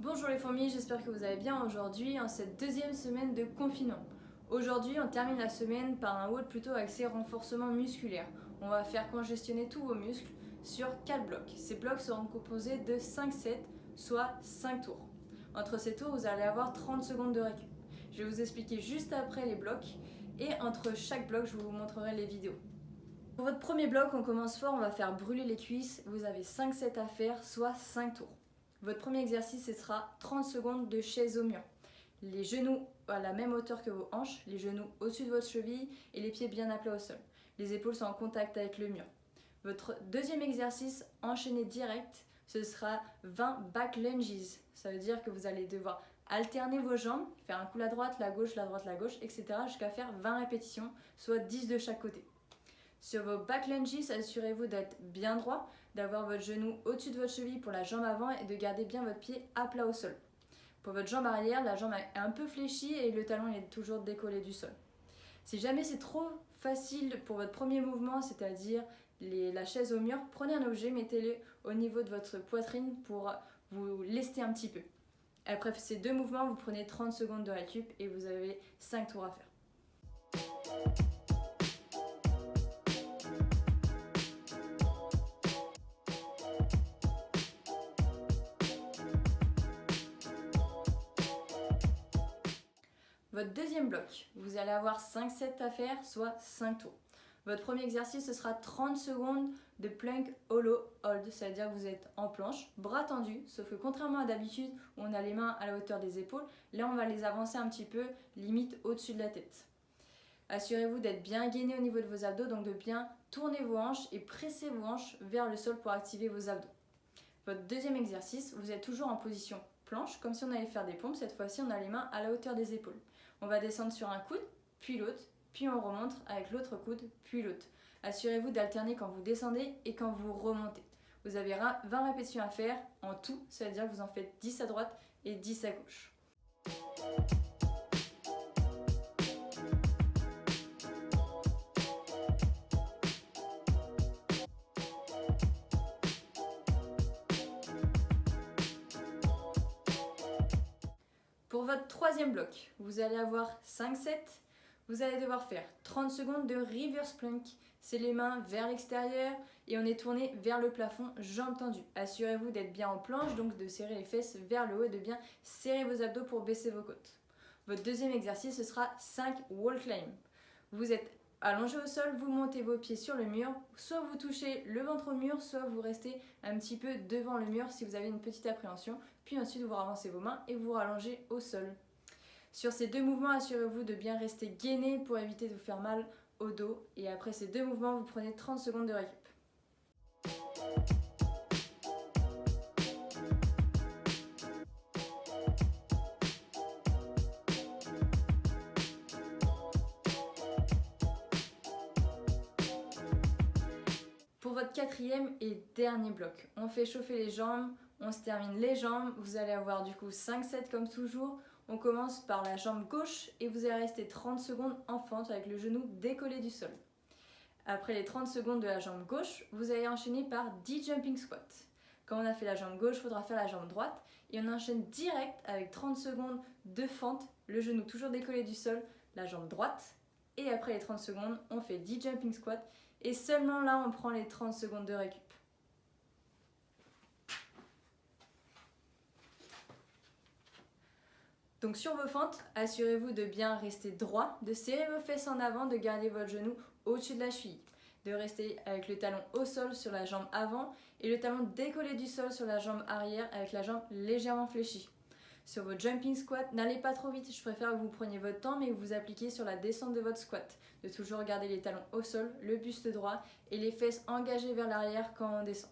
Bonjour les fourmis, j'espère que vous allez bien aujourd'hui en cette deuxième semaine de confinement. Aujourd'hui, on termine la semaine par un WOD plutôt axé renforcement musculaire. On va faire congestionner tous vos muscles sur 4 blocs. Ces blocs seront composés de 5 sets, soit 5 tours. Entre ces tours, vous allez avoir 30 secondes de récup. Je vais vous expliquer juste après les blocs et entre chaque bloc, je vous montrerai les vidéos. Pour votre premier bloc, on commence fort, on va faire brûler les cuisses. Vous avez 5 sets à faire, soit 5 tours. Votre premier exercice, ce sera 30 secondes de chaise au mur. Les genoux à la même hauteur que vos hanches, les genoux au-dessus de votre cheville et les pieds bien à plat au sol. Les épaules sont en contact avec le mur. Votre deuxième exercice, enchaîné direct, ce sera 20 back lunges. Ça veut dire que vous allez devoir alterner vos jambes, faire un coup la droite, la gauche, etc. jusqu'à faire 20 répétitions, soit 10 de chaque côté. Sur vos back lunges, assurez-vous d'être bien droit, d'avoir votre genou au-dessus de votre cheville pour la jambe avant et de garder bien votre pied à plat au sol. Pour votre jambe arrière, la jambe est un peu fléchie et le talon est toujours décollé du sol. Si jamais c'est trop facile pour votre premier mouvement, c'est-à-dire la chaise au mur, prenez un objet, mettez-le au niveau de votre poitrine pour vous lester un petit peu. Après ces deux mouvements, vous prenez 30 secondes de récup et vous avez 5 tours à faire. Votre deuxième bloc, vous allez avoir 5 sets à faire, soit 5 tours. Votre premier exercice, ce sera 30 secondes de plank hollow hold, c'est-à-dire que vous êtes en planche, bras tendus, sauf que contrairement à d'habitude où on a les mains à la hauteur des épaules, là on va les avancer un petit peu, limite au-dessus de la tête. Assurez-vous d'être bien gainé au niveau de vos abdos, donc de bien tourner vos hanches et presser vos hanches vers le sol pour activer vos abdos. Votre deuxième exercice, vous êtes toujours en position planche, comme si on allait faire des pompes. Cette fois-ci, on a les mains à la hauteur des épaules. On va descendre sur un coude, puis l'autre, puis on remonte avec l'autre coude, puis l'autre. Assurez-vous d'alterner quand vous descendez et quand vous remontez. Vous avez 20 répétitions à faire en tout, c'est-à-dire que vous en faites 10 à droite et 10 à gauche. Pour votre troisième bloc, vous allez avoir 5 sets. Vous allez devoir faire 30 secondes de reverse plank. C'est les mains vers l'extérieur et on est tourné vers le plafond, jambes tendues. Assurez-vous d'être bien en planche, donc de serrer les fesses vers le haut et de bien serrer vos abdos pour baisser vos côtes. Votre deuxième exercice, ce sera 5 wall climb. Vous êtes allongé au sol, vous montez vos pieds sur le mur, soit vous touchez le ventre au mur, soit vous restez un petit peu devant le mur si vous avez une petite appréhension, puis ensuite vous ravancez vos mains et vous rallongez au sol. Sur ces deux mouvements, assurez-vous de bien rester gainé pour éviter de vous faire mal au dos et après ces deux mouvements, vous prenez 30 secondes de récup. Pour votre quatrième et dernier bloc, on fait chauffer les jambes, on se termine les jambes, vous allez avoir du coup 5 sets comme toujours. On commence par la jambe gauche et vous allez rester 30 secondes en fente avec le genou décollé du sol. Après les 30 secondes de la jambe gauche, vous allez enchaîner par 10 jumping squats. Quand on a fait la jambe gauche, il faudra faire la jambe droite et on enchaîne direct avec 30 secondes de fente, le genou toujours décollé du sol, la jambe droite. Et après les 30 secondes, on fait 10 jumping squats et seulement là, on prend les 30 secondes de récup. Donc sur vos fentes, assurez-vous de bien rester droit, de serrer vos fesses en avant, de garder votre genou au-dessus de la cheville, de rester avec le talon au sol sur la jambe avant et le talon décollé du sol sur la jambe arrière avec la jambe légèrement fléchie. Sur votre jumping squat, n'allez pas trop vite, je préfère que vous preniez votre temps mais que vous appliquiez sur la descente de votre squat, de toujours garder les talons au sol, le buste droit et les fesses engagées vers l'arrière quand on descend.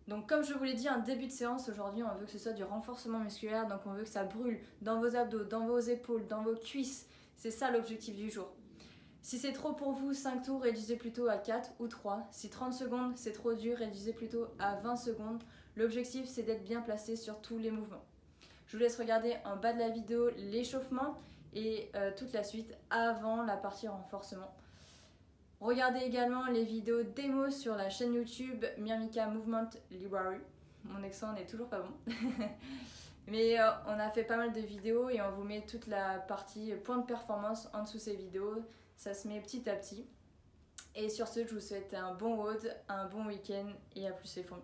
Donc comme je vous l'ai dit en début de séance, aujourd'hui on veut que ce soit du renforcement musculaire, donc on veut que ça brûle dans vos abdos, dans vos épaules, dans vos cuisses. C'est ça l'objectif du jour. Si c'est trop pour vous, 5 tours, réduisez plutôt à 4 ou 3. Si 30 secondes c'est trop dur, réduisez plutôt à 20 secondes. L'objectif c'est d'être bien placé sur tous les mouvements. Je vous laisse regarder en bas de la vidéo l'échauffement et toute la suite avant la partie renforcement. Regardez également les vidéos démo sur la chaîne YouTube Myrmica Movement Library. Mon accent n'est toujours pas bon. Mais on a fait pas mal de vidéos et on vous met toute la partie point de performance en dessous ces vidéos. Ça se met petit à petit. Et sur ce, je vous souhaite un bon road, un bon week-end et à plus les fourmis.